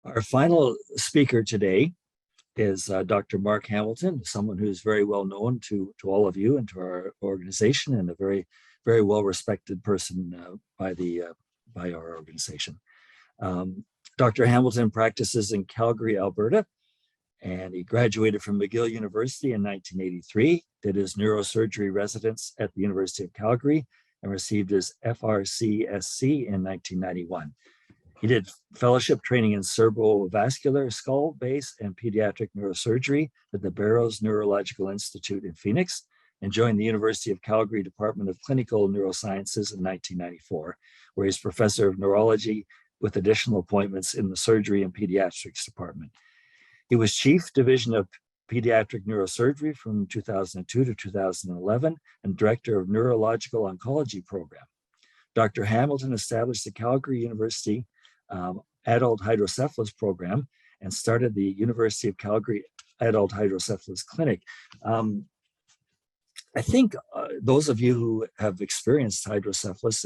Our final speaker today is Dr. Mark Hamilton, someone who's very well known to all of you and to our organization, and a very, very well-respected person by our organization. Dr. Hamilton practices in Calgary, Alberta, and he graduated from McGill University in 1983, did his Neurosurgery Residency at the University of Calgary, and received his FRCSC in 1991. He did fellowship training in cerebrovascular, skull, base, and pediatric neurosurgery at the Barrow Neurological Institute in Phoenix, and joined the University of Calgary Department of Clinical Neurosciences in 1994, where he's Professor of Neurology with additional appointments in the Surgery and Pediatrics Department. He was Chief Division of Pediatric Neurosurgery from 2002 to 2011 and Director of Neurological Oncology Program. Dr. Hamilton established the Calgary University Adult Hydrocephalus Program and started the University of Calgary Adult Hydrocephalus Clinic. I think those of you who have experienced hydrocephalus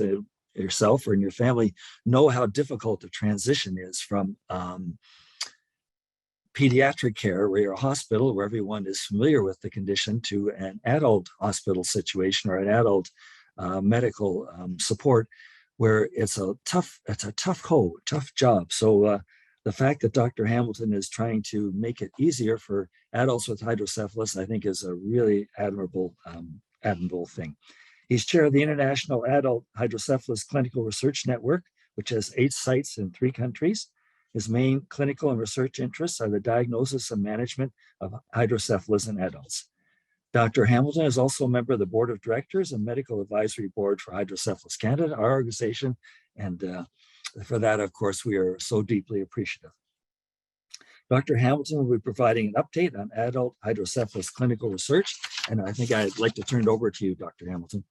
yourself or in your family know how difficult the transition is from pediatric care, where you're a hospital where everyone is familiar with the condition, to an adult hospital situation or an adult medical support, where it's a tough job. So the fact that Dr. Hamilton is trying to make it easier for adults with hydrocephalus, I think, is a really admirable thing. He's chair of the International Adult Hydrocephalus Clinical Research Network, which has 8 sites in 3 countries. His main clinical and research interests are the diagnosis and management of hydrocephalus in adults. Dr. Hamilton is also a member of the Board of Directors and Medical Advisory Board for Hydrocephalus Canada, our organization, and for that, of course, we are so deeply appreciative. Dr. Hamilton will be providing an update on adult hydrocephalus clinical research, and I think I'd like to turn it over to you, Dr. Hamilton.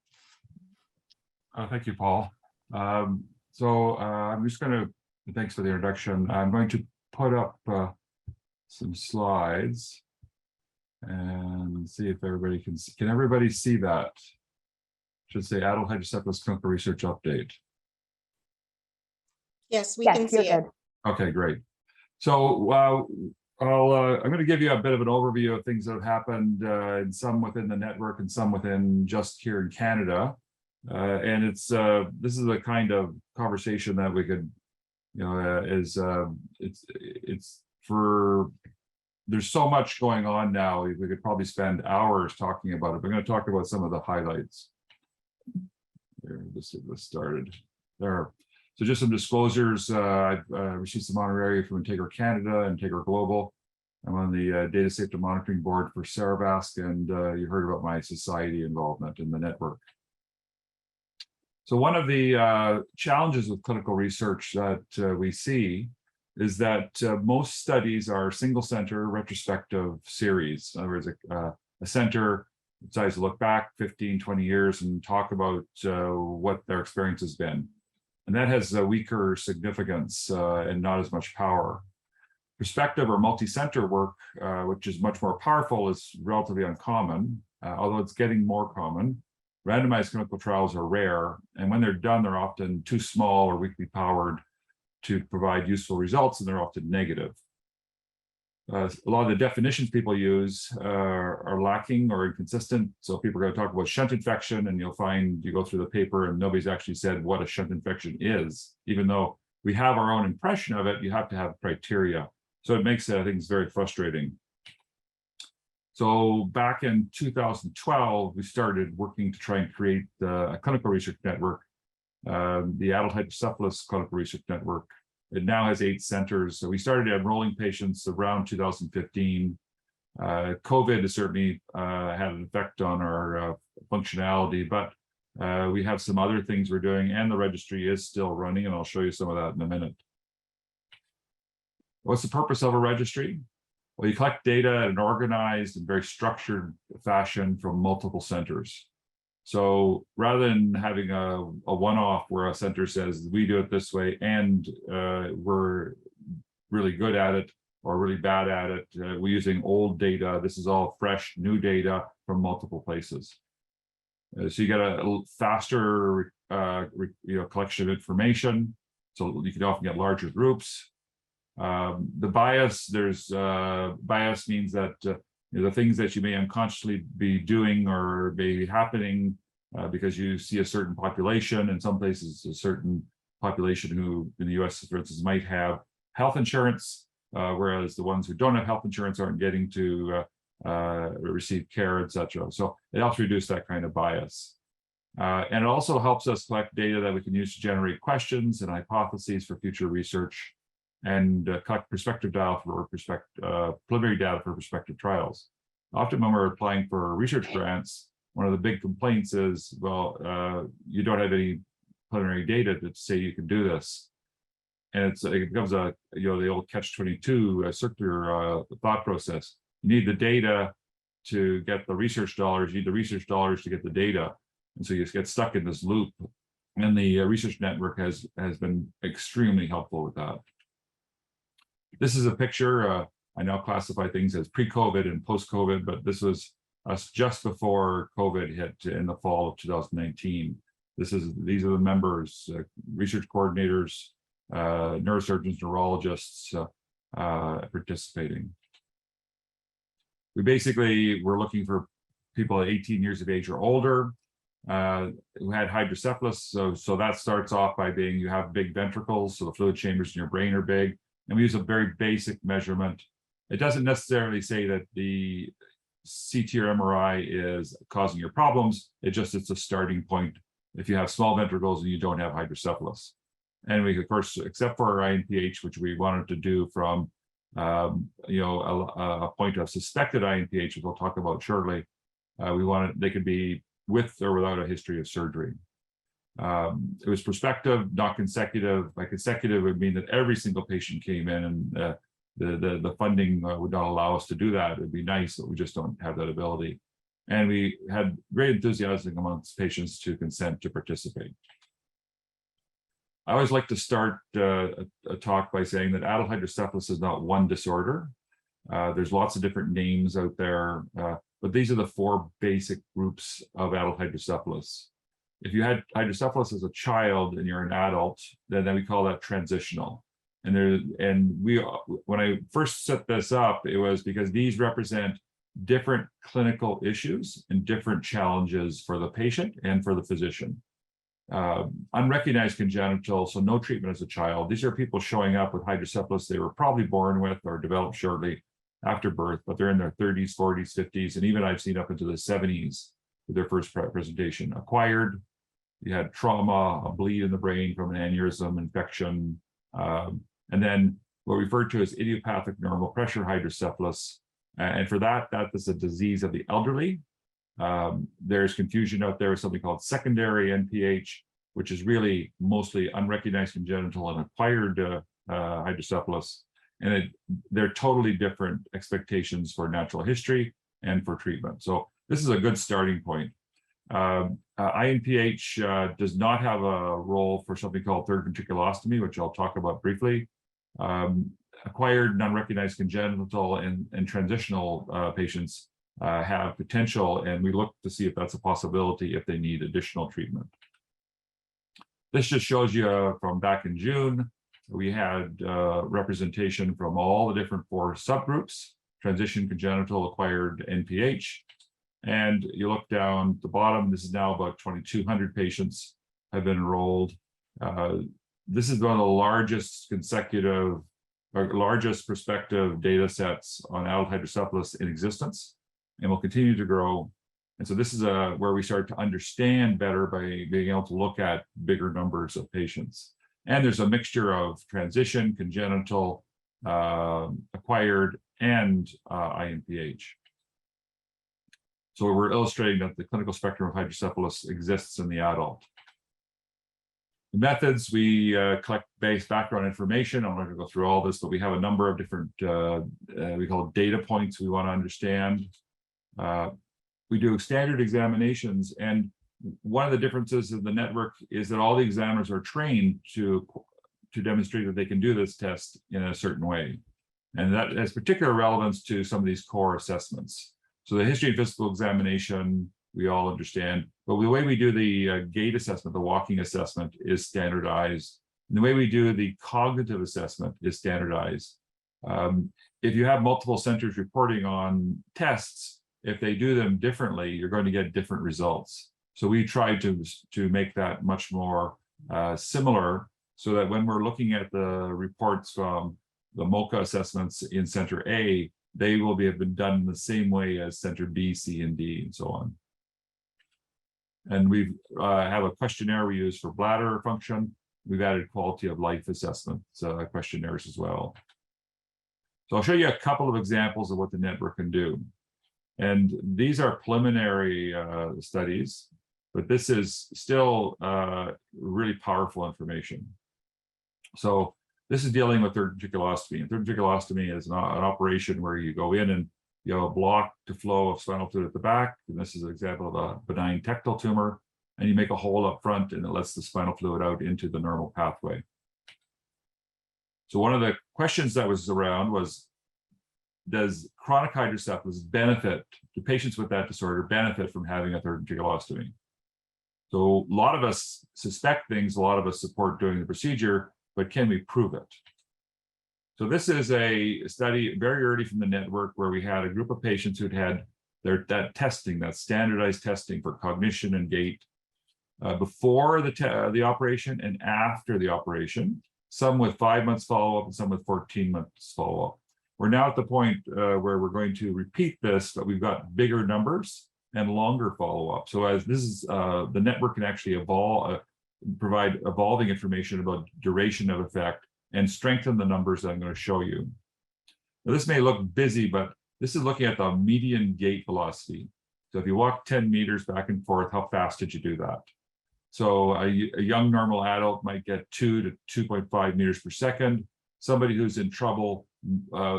Thank you, Paul. I'm just going to, thanks for the introduction. I'm going to put up some slides and see if everybody can everybody see that? Should say Adult Hydrocephalus Clinical Research Update. Yes, we can see it. Okay, great. So I'm going to give you a bit of an overview of things that have happened, and some within the network and some within just here in Canada. And it's this is the kind of conversation that we could, there's so much going on now. We could probably spend hours talking about it. We're going to talk about some of the highlights. There, let's get this started. There. So just some disclosures. I've received some honorary from Integra Canada and Integra Global. I'm on the Data Safety Monitoring Board for Cerebrovasc, and you heard about my society involvement in the network. So one of the challenges with clinical research that we see is that most studies are single center retrospective series. In other words, a center decides to look back 15, 20 years and talk about what their experience has been. And that has a weaker significance and not as much power. Prospective or multi-center work, which is much more powerful, is relatively uncommon, although it's getting more common. Randomized clinical trials are rare, and when they're done, they're often too small or weakly powered to provide useful results, and they're often negative. A lot of the definitions people use are lacking or inconsistent. So people are going to talk about shunt infection, and you'll find you go through the paper and nobody's actually said what a shunt infection is. Even though we have our own impression of it, you have to have criteria. So it makes it, I think, it's very frustrating. So back in 2012, we started working to try and create a clinical research network, the Adult Hydrocephalus Clinical Research Network. It now has 8 centers. So we started enrolling patients around 2015. COVID has certainly had an effect on our functionality, but we have some other things we're doing, and the registry is still running, and I'll show you some of that in a minute. What's the purpose of a registry? Well, you collect data in an organized and very structured fashion from multiple centers. So rather than having a one-off where a center says, we do it this way and we're really good at it or really bad at it, we're using old data. This is all fresh, new data from multiple places. So you get a faster collection of information. So you can often get larger groups. The bias, bias means that the things that you may unconsciously be doing or may be happening because you see a certain population, in some places a certain population who in the US, for instance, might have health insurance, whereas the ones who don't have health insurance aren't getting to receive care, etc. So it helps reduce that kind of bias. And it also helps us collect data that we can use to generate questions and hypotheses for future research, and collect prospective data for preliminary data for prospective trials. Often when we're applying for research grants, one of the big complaints is, well, you don't have any preliminary data to say you can do this. And it becomes the old catch-22 circular thought process. You need the data to get the research dollars, you need the research dollars to get the data. And so you just get stuck in this loop. And the research network has been extremely helpful with that. This is a picture. I now classify things as pre-COVID and post-COVID, but this was us just before COVID hit in the fall of 2019. These are the members, research coordinators, neurosurgeons, neurologists participating. We basically were looking for people at 18 years of age or older who had hydrocephalus. So that starts off by being you have big ventricles, so the fluid chambers in your brain are big. And we use a very basic measurement. It doesn't necessarily say that the CT or MRI is causing your problems. It's a starting point if you have small ventricles and you don't have hydrocephalus. And we, of course, except for our iNPH, which we wanted to do from a point of suspected iNPH, which we'll talk about shortly, they could be with or without a history of surgery. It was prospective, not consecutive. By consecutive would mean that every single patient came in, and the funding would not allow us to do that. It'd be nice, but we just don't have that ability. And we had great enthusiasm amongst patients to consent to participate. I always like to start a talk by saying that adult hydrocephalus is not one disorder. There's lots of different names out there, but these are the four basic groups of adult hydrocephalus. If you had hydrocephalus as a child and you're an adult, then we call that transitional. When I first set this up, it was because these represent different clinical issues and different challenges for the patient and for the physician. Unrecognized congenital, so no treatment as a child. These are people showing up with hydrocephalus they were probably born with or developed shortly after birth, but they're in their 30s, 40s, 50s, and even I've seen up into the 70s with their first presentation. Acquired, you had trauma, a bleed in the brain from an aneurysm, infection, and then what we refer to as idiopathic normal pressure hydrocephalus. And for that is a disease of the elderly. There's confusion out there with something called secondary NPH, which is really mostly unrecognized congenital and acquired hydrocephalus. And they're totally different expectations for natural history and for treatment. So this is a good starting point. iNPH does not have a role for something called third ventriculostomy, which I'll talk about briefly. Acquired, non-recognized congenital and transitional patients have potential, and we look to see if that's a possibility if they need additional treatment. This just shows you from back in June, we had representation from all the different four subgroups: transition, congenital, acquired, NPH. And you look down the bottom, this is now about 2,200 patients have been enrolled. This is one of the largest largest prospective data sets on adult hydrocephalus in existence, and will continue to grow. And so this is where we start to understand better by being able to look at bigger numbers of patients. And there's a mixture of transition, congenital, acquired, and iNPH. So we're illustrating that the clinical spectrum of hydrocephalus exists in the adult. The methods, we collect base background information. I'm not going to go through all this, but we have a number of different, we call it data points we want to understand. We do standard examinations, and one of the differences in the network is that all the examiners are trained to demonstrate that they can do this test in a certain way. And that has particular relevance to some of these core assessments. So the history and physical examination, we all understand, but the way we do the gait assessment, the walking assessment, is standardized. And the way we do the cognitive assessment is standardized. If you have multiple centers reporting on tests, if they do them differently, you're going to get different results. So we try to make that much more similar, so that when we're looking at the reports from the MoCA assessments in Center A, they will have been done in the same way as Center B, C, and D, and so on. And we have a questionnaire we use for bladder function. We've added quality of life assessment questionnaires as well. So I'll show you a couple of examples of what the network can do. And these are preliminary studies, but this is still really powerful information. So this is dealing with third ventriculostomy. And third ventriculostomy is an operation where you go in and you have a block to flow of spinal fluid at the back. And this is an example of a benign tectal tumor. And you make a hole up front and it lets the spinal fluid out into the normal pathway. So one of the questions that was around was, does chronic hydrocephalus benefit, do patients with that disorder benefit from having a third ventriculostomy? So a lot of us suspect things, a lot of us support doing the procedure, but can we prove it? So this is a study very early from the network where we had a group of patients who'd had that testing, that standardized testing for cognition and gait before the operation and after the operation, some with 5 months follow-up and some with 14 months follow-up. We're now at the point where we're going to repeat this, but we've got bigger numbers and longer follow-up. So as this is, the network can actually provide evolving information about duration of effect and strengthen the numbers that I'm going to show you. Now, this may look busy, but this is looking at the median gait velocity. So if you walk 10 meters back and forth, how fast did you do that? So a young normal adult might get 2 to 2.5 meters per second. Somebody who's in trouble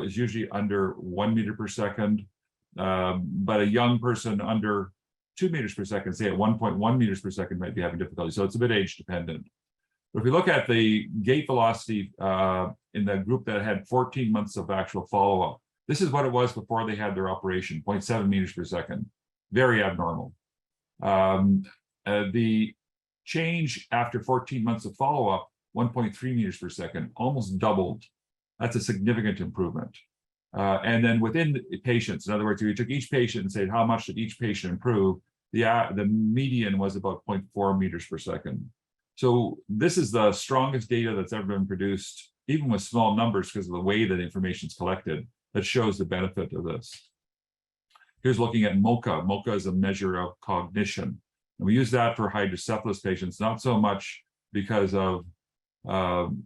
is usually under 1 meter per second, but a young person under 2 meters per second, say at 1.1 meters per second, might be having difficulty. So it's a bit age dependent. But if we look at the gait velocity in the group that had 14 months of actual follow-up, this is what it was before they had their operation, 0.7 meters per second, very abnormal. The change after 14 months of follow-up, 1.3 meters per second, almost doubled. That's a significant improvement. And then within patients, in other words, if you took each patient and said, how much did each patient improve? The median was about 0.4 meters per second. So this is the strongest data that's ever been produced, even with small numbers because of the way that information is collected, that shows the benefit of this. Here's looking at MoCA. MoCA is a measure of cognition. And we use that for hydrocephalus patients, not so much because of,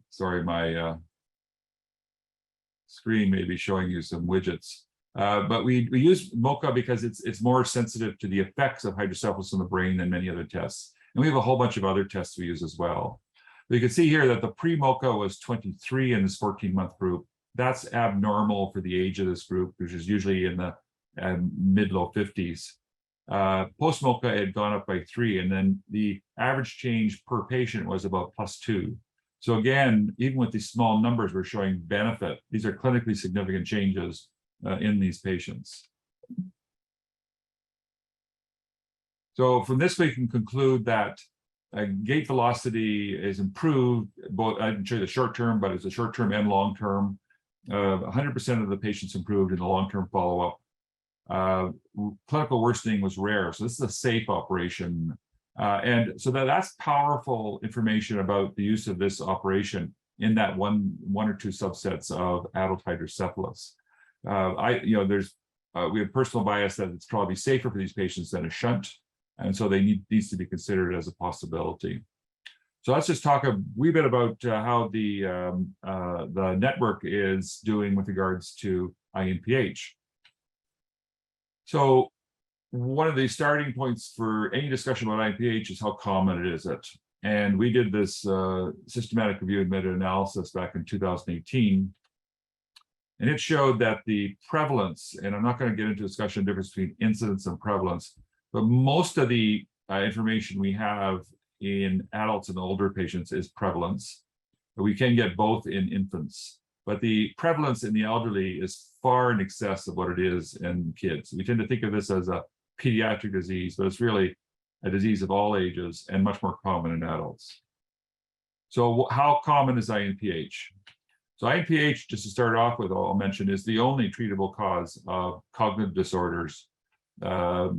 sorry, my screen may be showing you some widgets. But we use MoCA because it's more sensitive to the effects of hydrocephalus in the brain than many other tests. And we have a whole bunch of other tests we use as well. But you can see here that the pre-MoCA was 23 in this 14-month group. That's abnormal for the age of this group, which is usually in the mid-low 50s. Post-MoCA, it had gone up by 3, and then the average change per patient was about +2. So again, even with these small numbers, we're showing benefit. These are clinically significant changes in these patients. So from this, we can conclude that gait velocity is improved, both I didn't show you the short term, but it's a short term and long term. 100% of the patients improved in the long term follow-up. Clinical worsening was rare. So this is a safe operation. And so that's powerful information about the use of this operation in that one or two subsets of adult hydrocephalus. We have personal bias that it's probably safer for these patients than a shunt. And so needs to be considered as a possibility. So let's just talk a wee bit about how the network is doing with regards to iNPH. So one of the starting points for any discussion about iNPH is how common it is. And we did this systematic review and meta-analysis back in 2018. And it showed that the prevalence, and I'm not going to get into a discussion of the difference between incidence and prevalence, but most of the information we have in adults and older patients is prevalence. We can get both in infants, but the prevalence in the elderly is far in excess of what it is in kids. We tend to think of this as a pediatric disease, but it's really a disease of all ages and much more common in adults. So how common is iNPH? So iNPH, just to start off with, I'll mention, is the only treatable cause of cognitive disorders of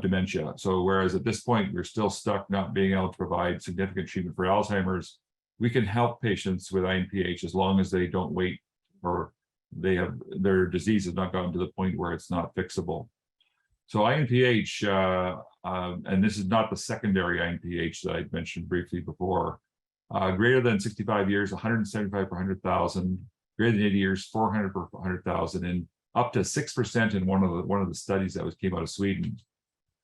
dementia. So whereas at this point, we're still stuck not being able to provide significant treatment for Alzheimer's, we can help patients with iNPH as long as they don't wait, or their disease has not gotten to the point where it's not fixable. So iNPH, and this is not the secondary iNPH that I mentioned briefly before, greater than 65 years, 175 per 100,000, greater than 80 years, 400 per 100,000, and up to 6% in one of the studies that came out of Sweden.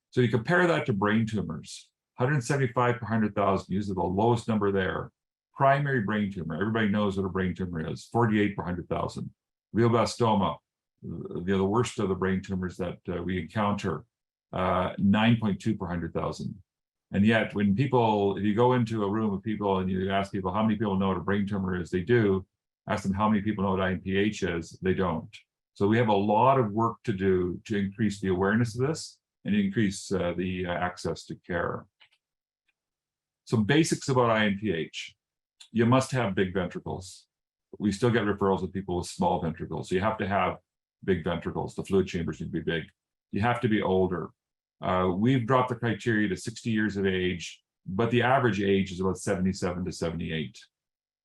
So you compare that to brain tumors, 175 per 100,000, uses the lowest number there. Primary brain tumor, everybody knows what a brain tumor is, 48 per 100,000. Glioblastoma, the worst of the brain tumors that we encounter, 9.2 per 100,000. And yet, when people, if you go into a room of people and you ask people how many people know what a brain tumor is, they do. Ask them how many people know what iNPH is, they don't. So we have a lot of work to do to increase the awareness of this and increase the access to care. Some basics about iNPH. You must have big ventricles. We still get referrals of people with small ventricles. So you have to have big ventricles. The fluid chambers need to be big. You have to be older. We've dropped the criteria to 60 years of age, but the average age is about 77 to 78.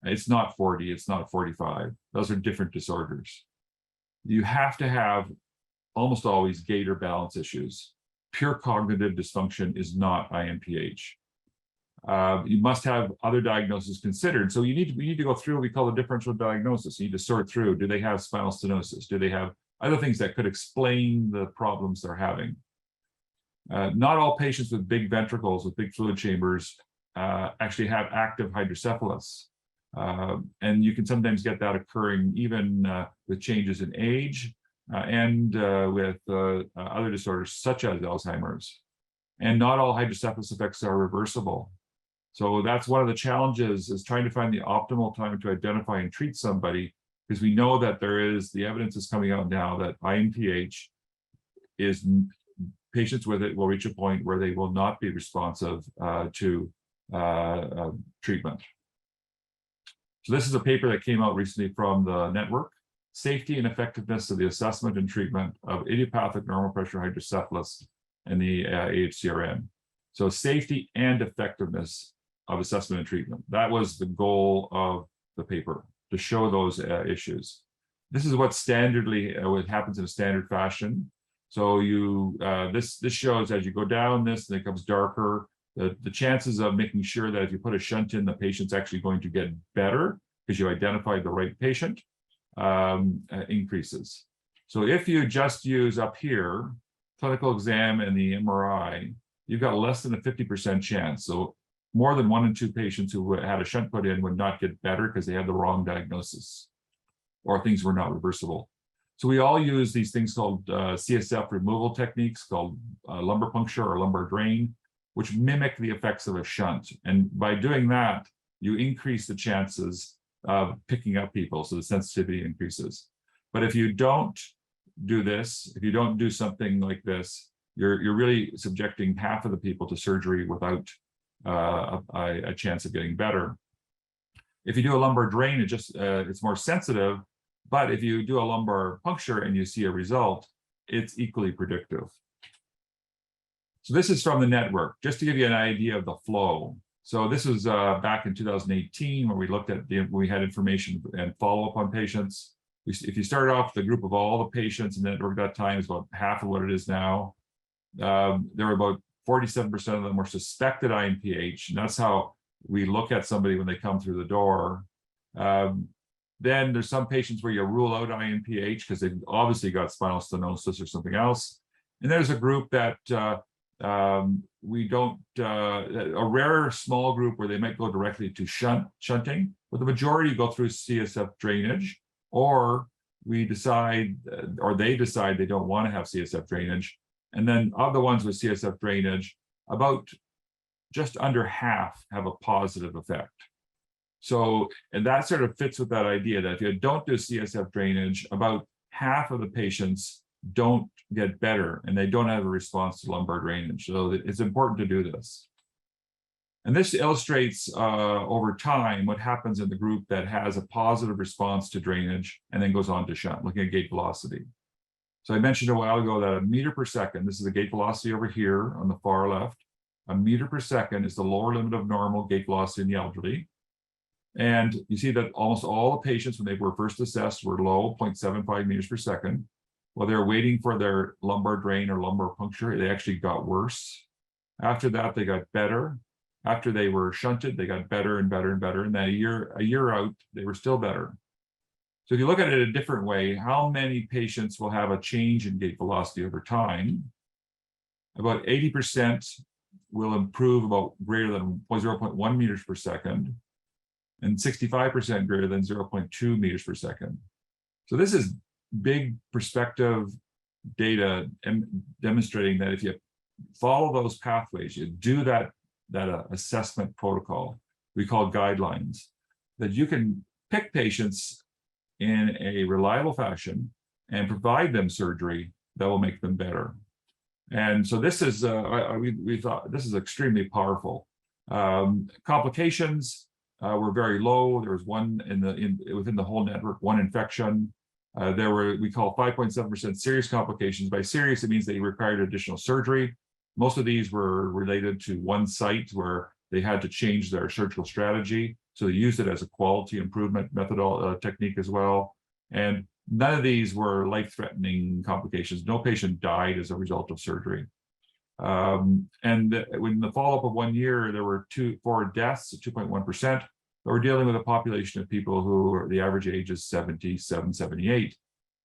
It's not 40, it's not 45. Those are different disorders. You have to have almost always gait or balance issues. Pure cognitive dysfunction is not iNPH. You must have other diagnoses considered. So we need to go through what we call a differential diagnosis. You need to sort through, do they have spinal stenosis? Do they have other things that could explain the problems they're having? Not all patients with big ventricles, with big fluid chambers, actually have active hydrocephalus. And you can sometimes get that occurring even with changes in age and with other disorders such as Alzheimer's. And not all hydrocephalus effects are reversible. So that's one of the challenges, is trying to find the optimal time to identify and treat somebody, because we know that the evidence is coming out now that iNPH is, patients with it will reach a point where they will not be responsive to treatment. So this is a paper that came out recently from the network, Safety and Effectiveness of the Assessment and Treatment of Idiopathic Normal Pressure Hydrocephalus and the AHCRN. So safety and effectiveness of assessment and treatment. That was the goal of the paper, to show those issues. This is what what happens in a standard fashion. So this shows as you go down this, and it becomes darker, the chances of making sure that if you put a shunt in, the patient's actually going to get better because you identified the right patient, increases. So if you just use up here, clinical exam and the MRI, you've got less than a 50% chance. So more than 1 in 2 patients who had a shunt put in would not get better because they had the wrong diagnosis or things were not reversible. So we all use these things called CSF removal techniques, called lumbar puncture or lumbar drain, which mimic the effects of a shunt. And by doing that, you increase the chances of picking up people, so the sensitivity increases. But if you don't do this, if you don't do something like this, you're really subjecting half of the people to surgery without a chance of getting better. If you do a lumbar drain, it's more sensitive, but if you do a lumbar puncture and you see a result, it's equally predictive. So this is from the network, just to give you an idea of the flow. So this was back in 2018 when we looked at we had information and follow-up on patients. If you start off the group of all the patients in the network at that time, is about half of what it is now. There were about 47% of them were suspected iNPH, and that's how we look at somebody when they come through the door. Then there's some patients where you rule out iNPH because they've obviously got spinal stenosis or something else. And there's a group that we don't, a rare small group where they might go directly to shunting, but the majority go through CSF drainage, or we decide, or they decide they don't want to have CSF drainage. And then of the ones with CSF drainage, about just under half have a positive effect. So, and that sort of fits with that idea that if you don't do CSF drainage, about half of the patients don't get better and they don't have a response to lumbar drainage. So it's important to do this. And this illustrates over time what happens in the group that has a positive response to drainage and then goes on to shunt, looking at gait velocity. So I mentioned a while ago that a meter per second, this is the gait velocity over here on the far left, a meter per second is the lower limit of normal gait velocity in the elderly. And you see that almost all the patients, when they were first assessed, were low, 0.75 meters per second. While they were waiting for their lumbar drain or lumbar puncture, they actually got worse. After that, they got better. After they were shunted, they got better and better and better. And then a year out, they were still better. So if you look at it a different way, how many patients will have a change in gait velocity over time? About 80% will improve about greater than 0.1 meters per second, and 65% greater than 0.2 meters per second. So this is big perspective data demonstrating that if you follow those pathways, you do that assessment protocol we call guidelines, that you can pick patients in a reliable fashion and provide them surgery that will make them better. And so this is, we thought this is extremely powerful. Complications were very low. There was one within the whole network, one infection. There were, we call 5.7% serious complications. By serious, it means they required additional surgery. Most of these were related to one site where they had to change their surgical strategy. So they used it as a quality improvement technique as well. And none of these were life-threatening complications. No patient died as a result of surgery. And in the follow-up of 1 year, there were 4 deaths, 2.1%. But we're dealing with a population of people who the average age is 77, 78.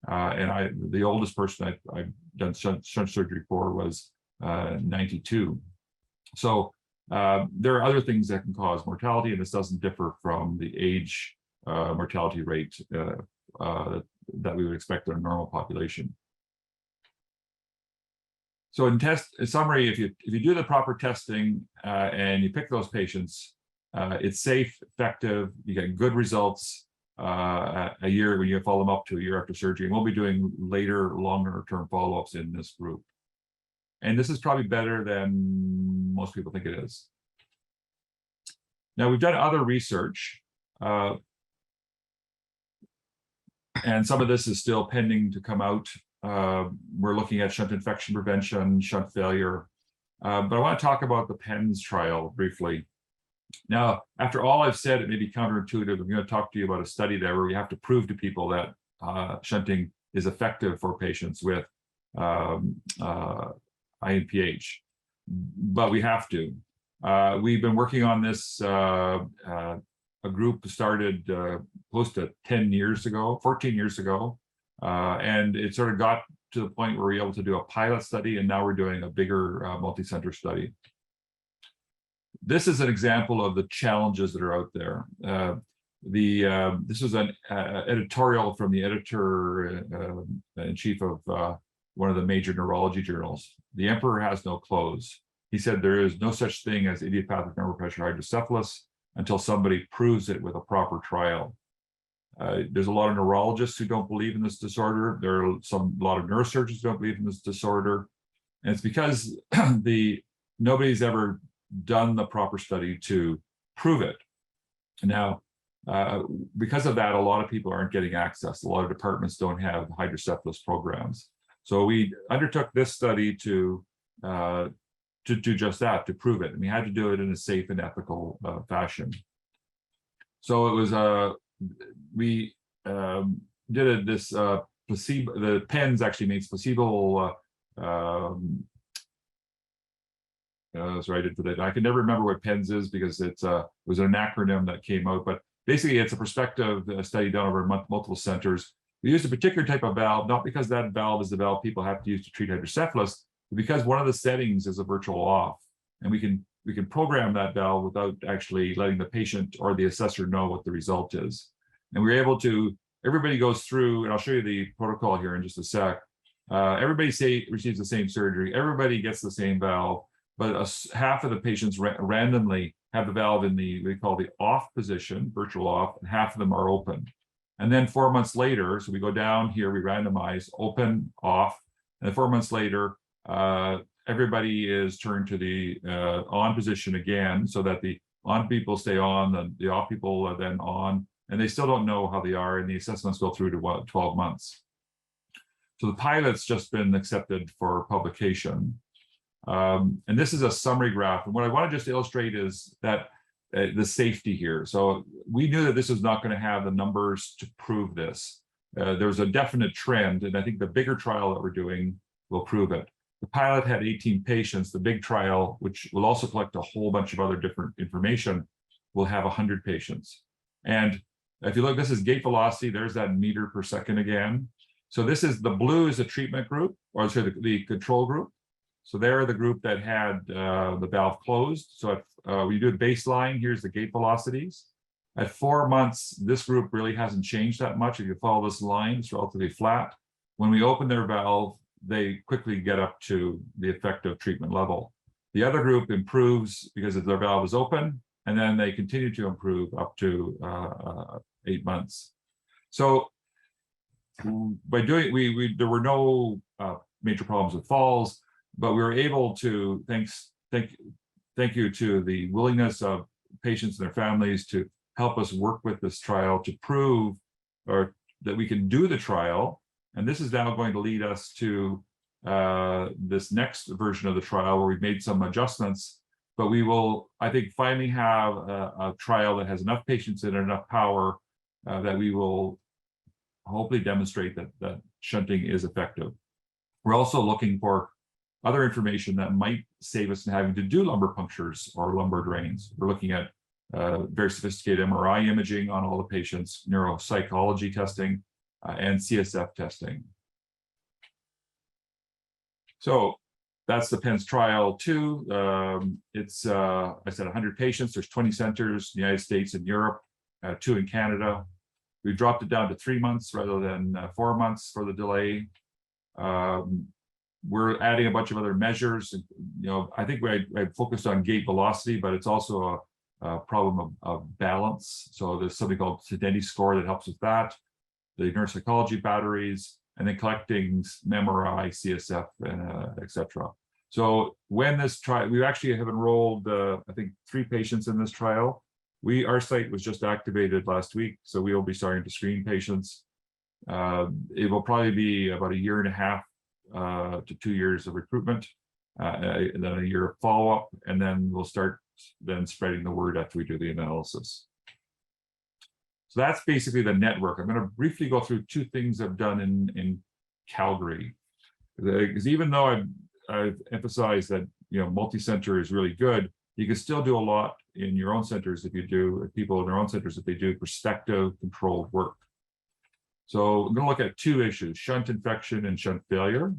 And the oldest person I've done shunt surgery for was 92. So there are other things that can cause mortality, and this doesn't differ from the age mortality rate that we would expect in a normal population. So in summary, if you do the proper testing and you pick those patients, it's safe, effective, you get good results a year when you follow them up to a year after surgery. And we'll be doing later, longer term follow-ups in this group. And this is probably better than most people think it is. Now, we've done other research, and some of this is still pending to come out. We're looking at shunt infection prevention, shunt failure. But I want to talk about the PENS trial briefly. Now, after all I've said, it may be counterintuitive. I'm going to talk to you about a study there where we have to prove to people that shunting is effective for patients with iNPH, but we have to. We've been working on this, a group started close to 14 years ago, and it sort of got to the point where we were able to do a pilot study, and now we're doing a bigger multi-center study. This is an example of the challenges that are out there. This was an editorial from the editor-in-chief of one of the major neurology journals. The emperor has no clothes. He said there is no such thing as idiopathic nerve pressure hydrocephalus until somebody proves it with a proper trial. There's a lot of neurologists who don't believe in this disorder. There are a lot of neurosurgeons who don't believe in this disorder. And it's because nobody's ever done the proper study to prove it. Now, because of that, a lot of people aren't getting access. A lot of departments don't have hydrocephalus programs. So we undertook this study to do just that, to prove it. And we had to do it in a safe and ethical fashion. So it was we did this placebo. The PENS actually means placebo. Sorry, I did for that. I can never remember what PENS is because it was an acronym that came out. But basically, it's a prospective study done over multiple centers. We used a particular type of valve, not because that valve is the valve people have to use to treat hydrocephalus, but because one of the settings is a virtual off, and we can program that valve without actually letting the patient or the assessor know what the result is. And we're able to. Everybody goes through, and I'll show you the protocol here in just a sec. Everybody receives the same surgery. Everybody gets the same valve, but half of the patients randomly have the valve in we call the off position, virtual off, and half of them are open. And then 4 months later, so we go down here, we randomize open, off, and then 4 months later, everybody is turned to the on position again, so that the on people stay on, the off people are then on, and they still don't know how they are, and the assessments go through to 12 months. So the pilot's just been accepted for publication. And this is a summary graph. And what I want to just illustrate is that the safety here. So we knew that this was not going to have the numbers to prove this. There's a definite trend, and I think the bigger trial that we're doing will prove it. The pilot had 18 patients. The big trial, which will also collect a whole bunch of other different information, will have 100 patients. And if you look, this is gait velocity. There's that meter per second again. So this is, the blue is the treatment group, or sorry, the control group. So they're the group that had the valve closed. So if we do a baseline, here's the gait velocities. At 4 months, this group really hasn't changed that much. If you follow this line, it's relatively flat. When we open their valve, they quickly get up to the effective treatment level. The other group improves because their valve is open, and then they continue to improve up to 8 months. So by doing, there were no major problems with falls, but we were able to, thank you to the willingness of patients and their families to help us work with this trial to prove that we can do the trial. And this is now going to lead us to this next version of the trial where we've made some adjustments, but we will, I think, finally have a trial that has enough patients and enough power that we will hopefully demonstrate that shunting is effective. We're also looking for other information that might save us from having to do lumbar punctures or lumbar drains. We're looking at very sophisticated MRI imaging on all the patients, neuropsychology testing, and CSF testing. So that's the PENS trial 2. It's, I said 100 patients. There's 20 centers in the United States and Europe, 2 in Canada. We dropped it down to 3 months rather than 4 months for the delay. We're adding a bunch of other measures. You know, I think I focused on gait velocity, but it's also a problem of balance. So there's something called Sedenti score that helps with that. The neuropsychology batteries, and then collecting MRI, CSF, etc. So when this trial, we actually have enrolled, I think, 3 patients in this trial. Our site was just activated last week, so we will be starting to screen patients. It will probably be about 1.5 to 2 years of recruitment, and then a year of follow-up, and then we'll start then spreading the word after we do the analysis. So that's basically the network. I'm going to briefly go through 2 things I've done in Calgary, because even though I've emphasized that, you know, multi-center is really good, you can still do a lot in your own centers if people in their own centers, if they do prospective controlled work. So I'm going to look at 2 issues: shunt infection and shunt failure.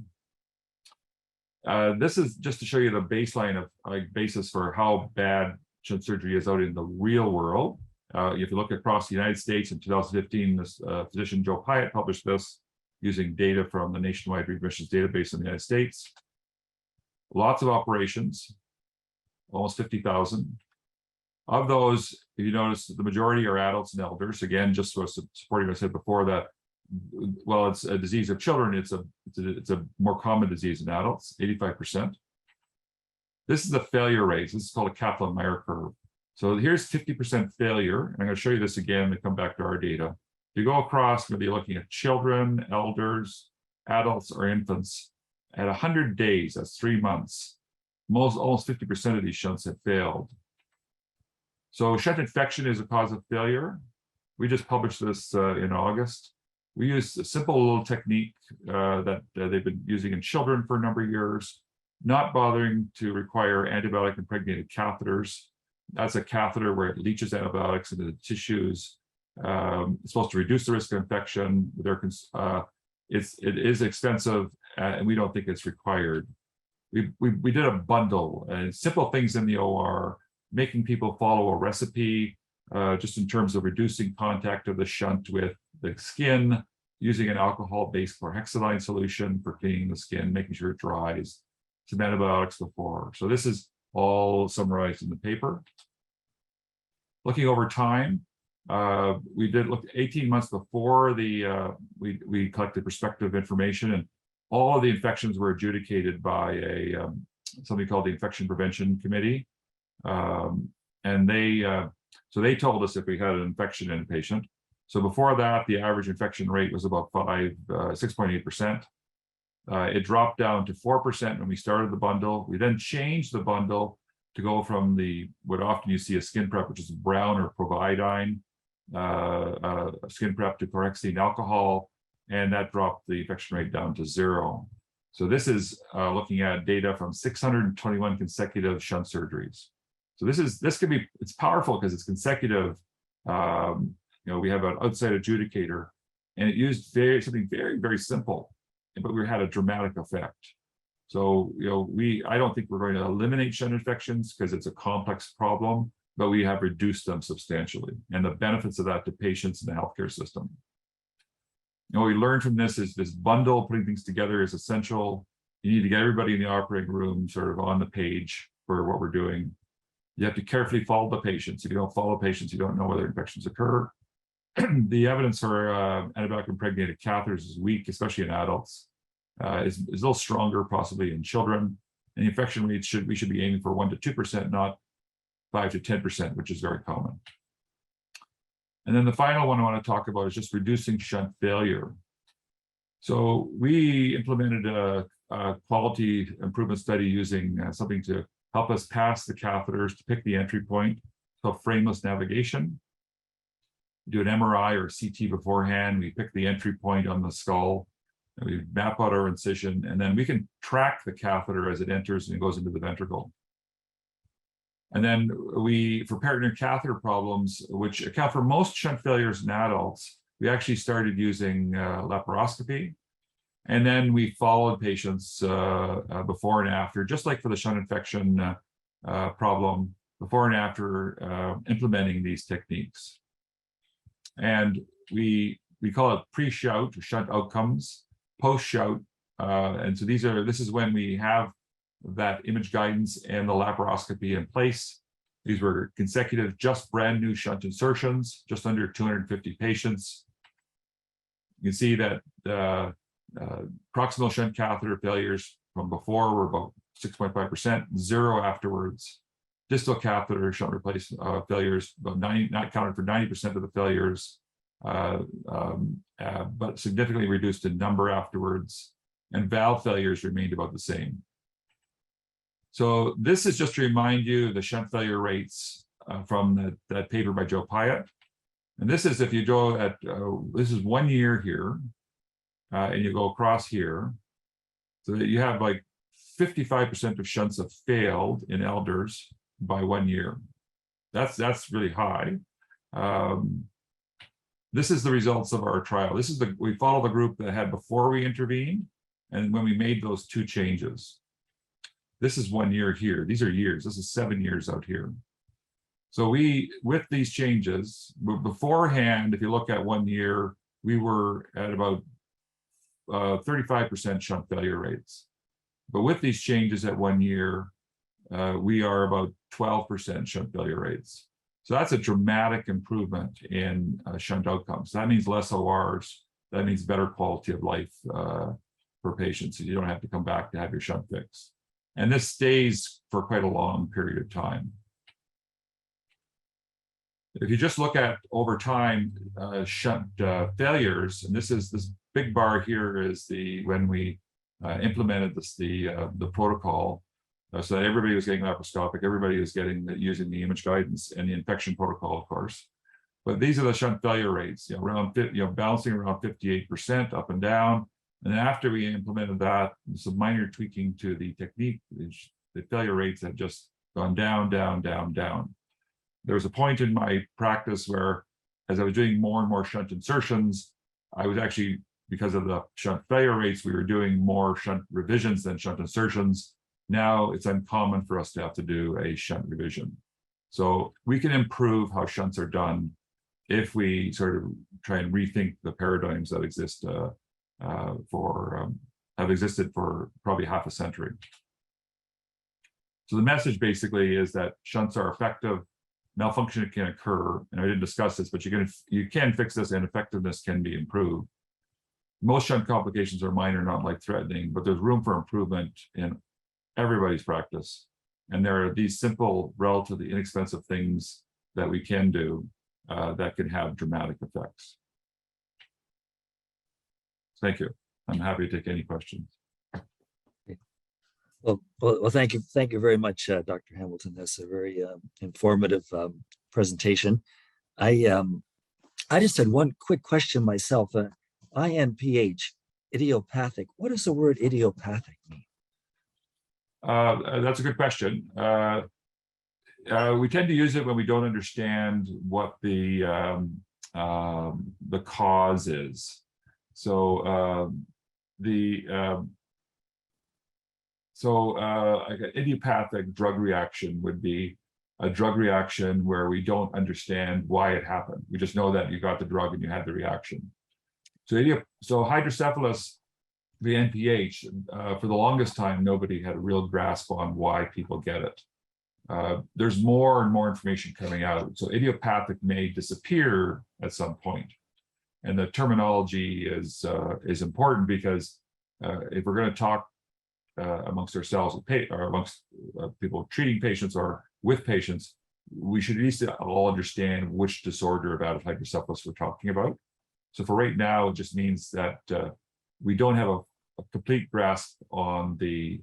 This is just to show you the baseline of basis for how bad shunt surgery is out in the real world. If you look across the United States in 2015, this physician Joe Pyatt published this using data from the nationwide readmissions database in the United States. Lots of operations, almost 50,000. Of those, if you notice, the majority are adults and elders. Again, just sort of supporting what I said before, that while it's a disease of children, it's a more common disease in adults, 85%. This is the failure rate. This is called a Kaplan-Meier curve. So here's 50% failure. And I'm going to show you this again to come back to our data. If you go across, we'll be looking at children, elders, adults, or infants. At 100 days, that's 3 months, almost 50% of these shunts have failed. So shunt infection is a cause of failure. We just published this in August. We use a simple little technique that they've been using in children for a number of years, not bothering to require antibiotic impregnated catheters. That's a catheter where it leaches antibiotics into the tissues. It's supposed to reduce the risk of infection. It is expensive, and we don't think it's required. We did a bundle, simple things in the OR, making people follow a recipe, just in terms of reducing contact of the shunt with the skin, using an alcohol-based chlorhexidine solution for cleaning the skin, making sure it dries, some antibiotics before. So this is all summarized in the paper. Looking over time, we did look 18 months before we collected prospective information, and all of the infections were adjudicated by something called the Infection Prevention Committee. And they told us if we had an infection in a patient. So before that, the average infection rate was about 6.8%. It dropped down to 4% when we started the bundle. We then changed the bundle to go from what often you see as skin prep, which is brown or providine skin prep, to chlorhexidine alcohol, and that dropped the infection rate down to 0. So this is looking at data from 621 consecutive shunt surgeries. So it's powerful because it's consecutive. We have an outside adjudicator, and it used something very, very simple, but we had a dramatic effect. So, I don't think we're going to eliminate shunt infections because it's a complex problem, but we have reduced them substantially, and the benefits of that to patients in the healthcare system. What we learned from this is this bundle, putting things together, is essential. You need to get everybody in the operating room sort of on the page for what we're doing. You have to carefully follow the patients. If you don't follow patients, you don't know whether infections occur. The evidence for antibiotic-impregnated catheters is weak, especially in adults. Is a little stronger, possibly in children. And the infection rates we should be aiming for 1 to 2%, not 5 to 10%, which is very common. And then the final one I want to talk about is just reducing shunt failure. So we implemented a quality improvement study using something to help us pass the catheters to pick the entry point, called frameless navigation. We do an MRI or CT beforehand. We pick the entry point on the skull, and we map out our incision, and then we can track the catheter as it enters and it goes into the ventricle. And then for peritoneal catheter problems, which account for most shunt failures in adults, we actually started using laparoscopy. And then we followed patients before and after, just like for the shunt infection problem, before and after implementing these techniques. And we call it pre-shout or shunt outcomes, post-shout. And so this is when we have that image guidance and the laparoscopy in place. These were consecutive, just brand new shunt insertions, just under 250 patients. You can see that proximal shunt catheter failures from before were about 6.5%, 0 afterwards. Distal catheter shunt replacement failures, about not accounted for 90% of the failures, but significantly reduced in number afterwards. And valve failures remained about the same. So this is just to remind you the shunt failure rates from that paper by Joe Pyatt. And this is if you go at, this is 1 year here, and you go across here, so that you have like 55% of shunts have failed in elders by 1 year. That's really high. This is the results of our trial. We follow the group that had before we intervened, and when we made those 2 changes. This is 1 year here. These are years. This is 7 years out here. So with these changes, beforehand, if you look at 1 year, we were at about 35% shunt failure rates. But with these changes at 1 year, we are about 12% shunt failure rates. So that's a dramatic improvement in shunt outcomes. That means less ORs. That means better quality of life for patients. So you don't have to come back to have your shunt fixed. And this stays for quite a long period of time. If you just look at over time shunt failures, and this big bar here is when we implemented the protocol, so that everybody was getting laparoscopic, everybody was using the image guidance and the infection protocol, of course. But these are the shunt failure rates, bouncing around 58% up and down. And after we implemented that, some minor tweaking to the technique, the failure rates have just gone down, down, down, down. There was a point in my practice where, as I was doing more and more shunt insertions, I was actually, because of the shunt failure rates, we were doing more shunt revisions than shunt insertions. Now it's uncommon for us to have to do a shunt revision. So we can improve how shunts are done if we sort of try and rethink the paradigms that exist have existed for probably half a century. So the message basically is that shunts are effective. Malfunction can occur, and I didn't discuss this, but you can fix this, and effectiveness can be improved. Most shunt complications are minor, not life-threatening, but there's room for improvement in everybody's practice. And there are these simple, relatively inexpensive things that we can do that can have dramatic effects. Thank you. I'm happy to take any questions. Well, thank you very much, Dr. Hamilton. That's a very informative presentation. I just had one quick question myself. iNPH, idiopathic. What does the word idiopathic mean? That's a good question. We tend to use it when we don't understand what the cause is. So idiopathic drug reaction would be a drug reaction where we don't understand why it happened. We just know that you got the drug and you had the reaction. So hydrocephalus, the NPH, for the longest time, nobody had a real grasp on why people get it. There's more and more information coming out. So idiopathic may disappear at some point. And the terminology is important because if we're going to talk amongst ourselves or amongst people treating patients or with patients, we should at least all understand which disorder of adult hydrocephalus we're talking about. So for right now, it just means that we don't have a complete grasp on the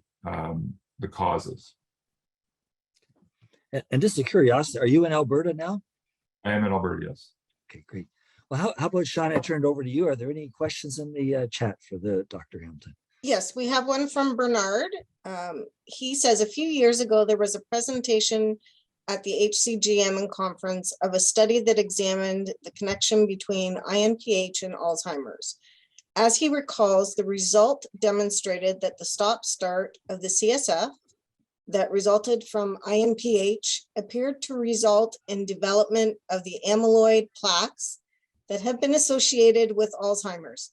causes. And just a curiosity, are you in Alberta now? I am in Alberta, yes. Okay, great. Well, how about Sean? I turned over to you. Are there any questions in the chat for the Dr. Hamilton? Yes, we have one from Bernard. He says a few years ago, there was a presentation at the HCGM conference of a study that examined the connection between iNPH and Alzheimer's. As he recalls, the result demonstrated that the stop-start of the CSF that resulted from iNPH appeared to result in development of the amyloid plaques that have been associated with Alzheimer's.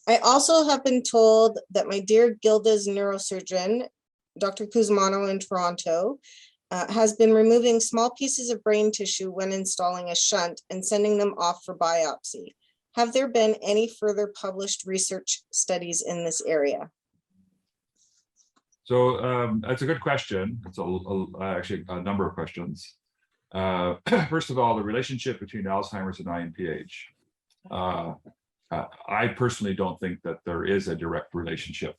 I also have been told that my dear Gilda's neurosurgeon, Dr. Kuzmano in Toronto, has been removing small pieces of brain tissue when installing a shunt and sending them off for biopsy. Have there been any further published research studies in this area? So that's a good question. It's actually a number of questions. First of all, the relationship between Alzheimer's and iNPH. I personally don't think that there is a direct relationship.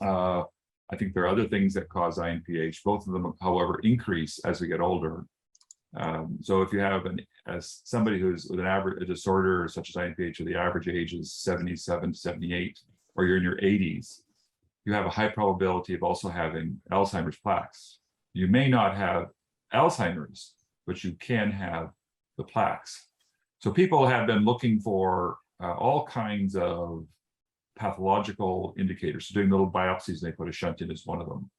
I think there are other things that cause iNPH. Both of them, however, increase as we get older. So if you have somebody who's with a disorder such as iNPH, where the average age is 77 to 78, or you're in your 80s, you have a high probability of also having Alzheimer's plaques. You may not have Alzheimer's, but you can have the plaques. So people have been looking for all kinds of pathological indicators. So doing little biopsies, and they put a shunt in is one of them.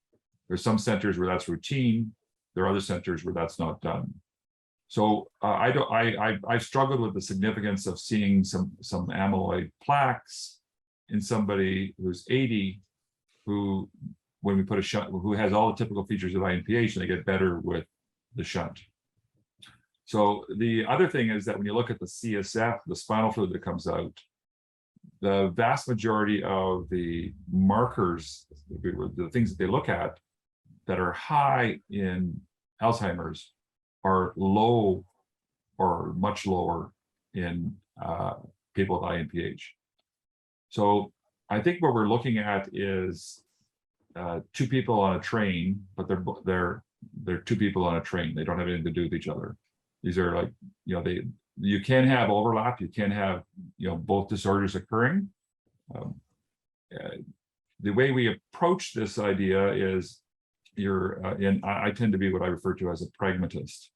There's some centers where that's routine. There are other centers where that's not done. So I've struggled with the significance of seeing some amyloid plaques in somebody who's 80, who, when we put a shunt, who has all the typical features of iNPH, and they get better with the shunt. So the other thing is that when you look at the CSF, the spinal fluid that comes out, the vast majority of the markers, the things that they look at that are high in Alzheimer's are low or much lower in people with iNPH. So I think what we're looking at is two people on a train, but they're two people on a train. They don't have anything to do with each other. These are like, you can have overlap. You can have, both disorders occurring. The way we approach this idea is I tend to be what I refer to as a pragmatist.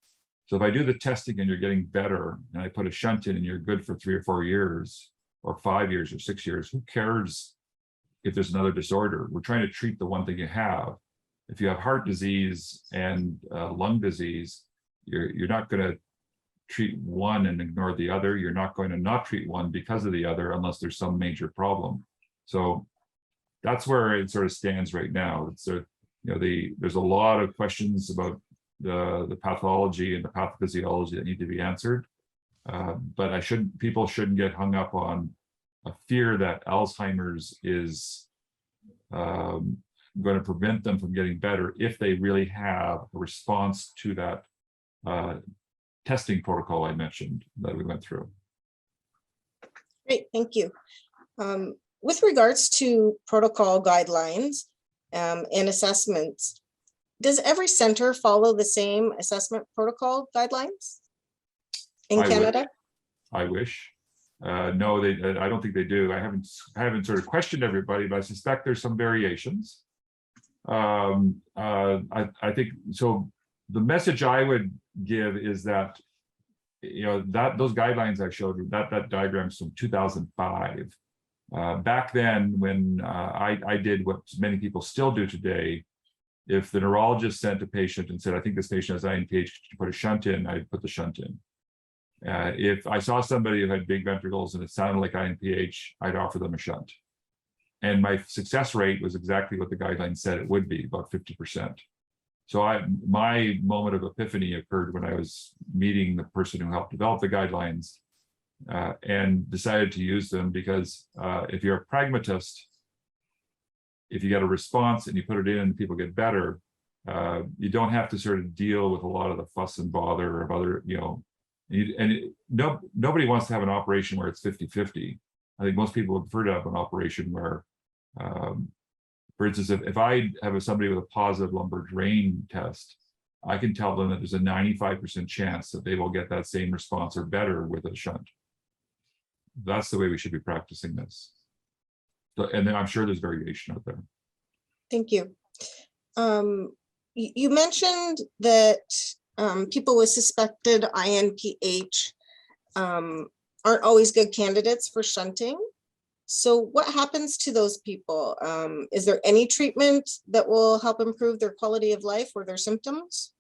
So if I do the testing and you're getting better, and I put a shunt in and you're good for 3 or 4 years, or 5 years or 6 years, who cares if there's another disorder? We're trying to treat the one thing you have. If you have heart disease and lung disease, you're not going to treat one and ignore the other. You're not going to not treat one because of the other unless there's some major problem. So that's where it sort of stands right now. It's there's a lot of questions about the pathology and the pathophysiology that need to be answered. But people shouldn't get hung up on a fear that Alzheimer's is going to prevent them from getting better if they really have a response to that testing protocol I mentioned that we went through. Great, thank you. With regards to protocol guidelines and assessments, does every center follow the same assessment protocol guidelines in Canada? I wish. No, I don't think they do. I haven't sort of questioned everybody, but I suspect there's some variations. I think so. The message I would give is that, those guidelines I showed, that diagram's from 2005. Back then, when I did what many people still do today, if the neurologist sent a patient and said, I think this patient has iNPH, to put a shunt in, I'd put the shunt in. If I saw somebody who had big ventricles and it sounded like iNPH, I'd offer them a shunt. And my success rate was exactly what the guidelines said it would be, about 50%. So my moment of epiphany occurred when I was meeting the person who helped develop the guidelines and decided to use them, because if you're a pragmatist, if you get a response and you put it in and people get better, you don't have to sort of deal with a lot of the fuss and bother of other, nobody wants to have an operation where it's 50-50. I think most people would prefer to have an operation where, for instance, if I have somebody with a positive lumbar drain test, I can tell them that there's a 95% chance that they will get that same response or better with a shunt. That's the way we should be practicing this. So, and then I'm sure there's variation out there. Thank you. You mentioned that people with suspected iNPH aren't always good candidates for shunting. So what happens to those people? Is there any treatment that will help improve their quality of life or their symptoms?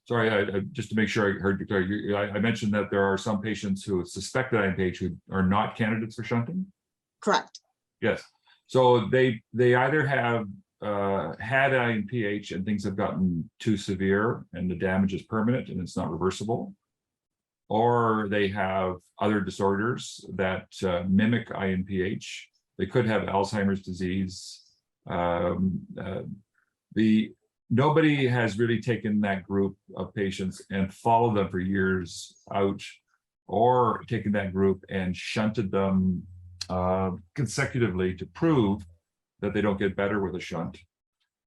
Sorry, just to make sure I heard you clear, I mentioned that there are some patients who suspected iNPH who are not candidates for shunting? Correct. Yes. So they either have had iNPH and things have gotten too severe and the damage is permanent and it's not reversible, or they have other disorders that mimic iNPH. They could have Alzheimer's disease. Nobody has really taken that group of patients and followed them for years out, or taken that group and shunted them consecutively to prove that they don't get better with a shunt.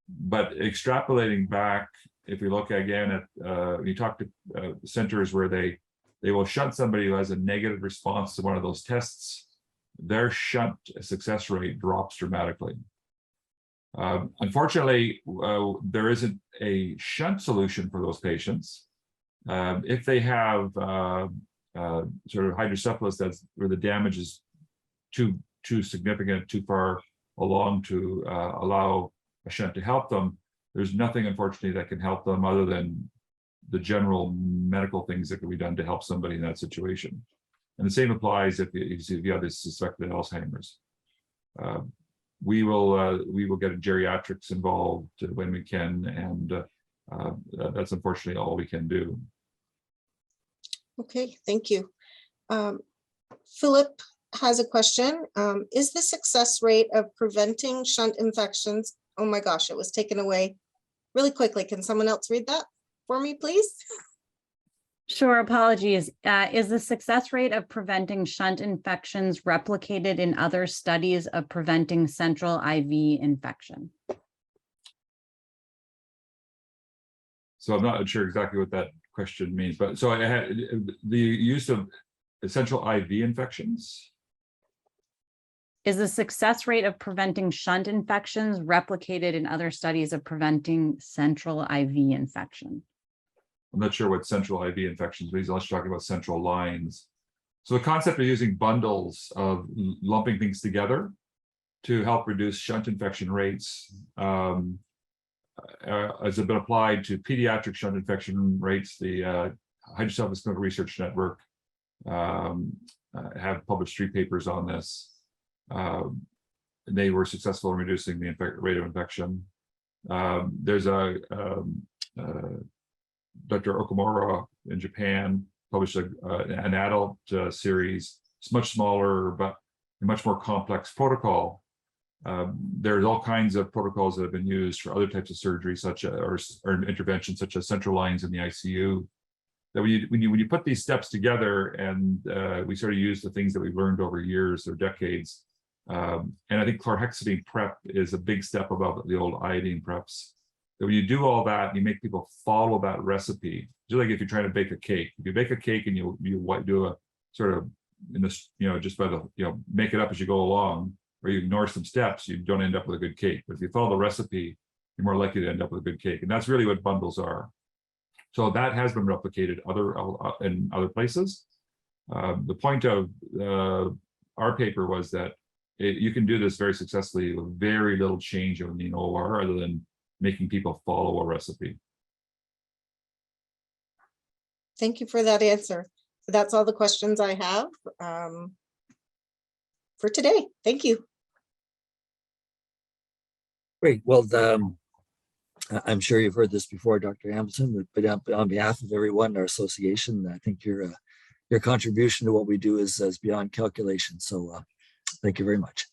But extrapolating back, if we look again at, you talk to centers where they will shunt somebody who has a negative response to one of those tests, their shunt success rate drops dramatically. Unfortunately, there isn't a shunt solution for those patients. If they have sort of hydrocephalus that's where the damage is too significant, too far along to allow a shunt to help them, there's nothing, unfortunately, that can help them other than the general medical things that can be done to help somebody in that situation. And the same applies if you have this suspected Alzheimer's. We will get geriatrics involved when we can, and that's unfortunately all we can do. Okay, thank you. Philip has a question. Is the success rate of preventing shunt infections? Oh my gosh, it was taken away really quickly. Can someone else read that for me, please? Sure, apologies. Is the success rate of preventing shunt infections replicated in other studies of preventing central IV infection? So I'm not sure exactly what that question means, but so I had the use of central IV infections. Is the success rate of preventing shunt infections replicated in other studies of preventing central IV infection? I'm not sure what central IV infections means, unless you're talking about central lines. So the concept of using bundles of lumping things together to help reduce shunt infection rates has been applied to pediatric shunt infection rates. The Hydrocephalus Clinic Research Network have published 3 papers on this. They were successful in reducing the rate of infection. There's Dr. Okamura in Japan published an adult series. It's much smaller, but a much more complex protocol There's all kinds of protocols that have been used for other types of surgery, such as or interventions, such as central lines in the ICU. That when you put these steps together, and we sort of use the things that we've learned over years or decades, and I think chlorhexidine prep is a big step above the old iodine preps. That when you do all that, you make people follow that recipe. Just like if you're trying to bake a cake. If you bake a cake and you do a sort of in this, just by the make it up as you go along, or you ignore some steps, you don't end up with a good cake. But if you follow the recipe, you're more likely to end up with a good cake, and that's really what bundles are. So that has been replicated in other places. The point of our paper was that you can do this very successfully with very little change in the OR, other than making people follow a recipe. Thank you for that answer. That's all the questions I have for today. Thank you. Great. Well, I'm sure you've heard this before, Dr. Hamilton, but on behalf of everyone in our association, I think your contribution to what we do is beyond calculation. So thank you very much.